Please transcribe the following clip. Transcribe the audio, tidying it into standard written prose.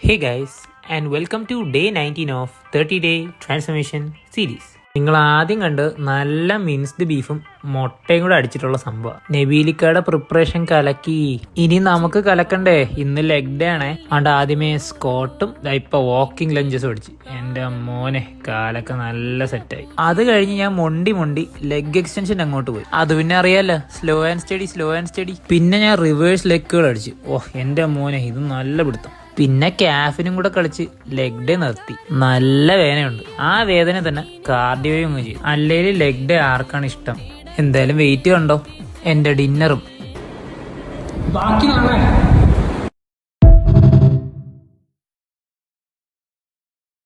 Hey guys, and welcome to day 19 of 30-day transformation series. നിങ്ങൾ ആദ്യം കണ്ട് നല്ല മിൻസ്ഡ് ബീഫും മുട്ടയും കൂടെ അടിച്ചിട്ടുള്ള സംഭവം. നബീലിക്കയുടെ പ്രിപ്പറേഷൻ കലക്കി. ഇനി നമുക്ക് കലക്കണ്ടേ? ഇന്ന് ലെഗ് ഡേ ആണേ. അതുകൊണ്ട് ആദ്യമേ സ്കോട്ടും ഇപ്പൊ വാക്കിംഗ് ലഞ്ചസും അടിച്ച്. എന്റെ മോനെ കാലൊക്കെ നല്ല സെറ്റായി. അത് കഴിഞ്ഞ് ഞാൻ മൊണ്ടി ലെഗ് എക്സ്റ്റൻഷൻ അങ്ങോട്ട് പോയി. അത് പിന്നെ അറിയാലോ, സ്ലോ ആൻഡ് സ്റ്റഡി. പിന്നെ ഞാൻ റിവേഴ്സ് ലെഗുകൾ അടിച്ചു. എന്റെ മോനെ, ഇത് നല്ല പിടുത്തം. പിന്നെ ക്യാഫിനും കൂടെ കളിച്ച് ലെഗ് ഡേ നിർത്തി. നല്ല വേദനയുണ്ട്. ആ വേദന തന്നെ കാർഡിയോയും ചെയ്യും. അല്ലെങ്കിൽ ലെഗ് ഡേ ആർക്കാണ് ഇഷ്ടം? എന്തായാലും വെയിറ്റ് കണ്ടോ, എന്റെ ഡിന്നറും ബാക്കി നാളെ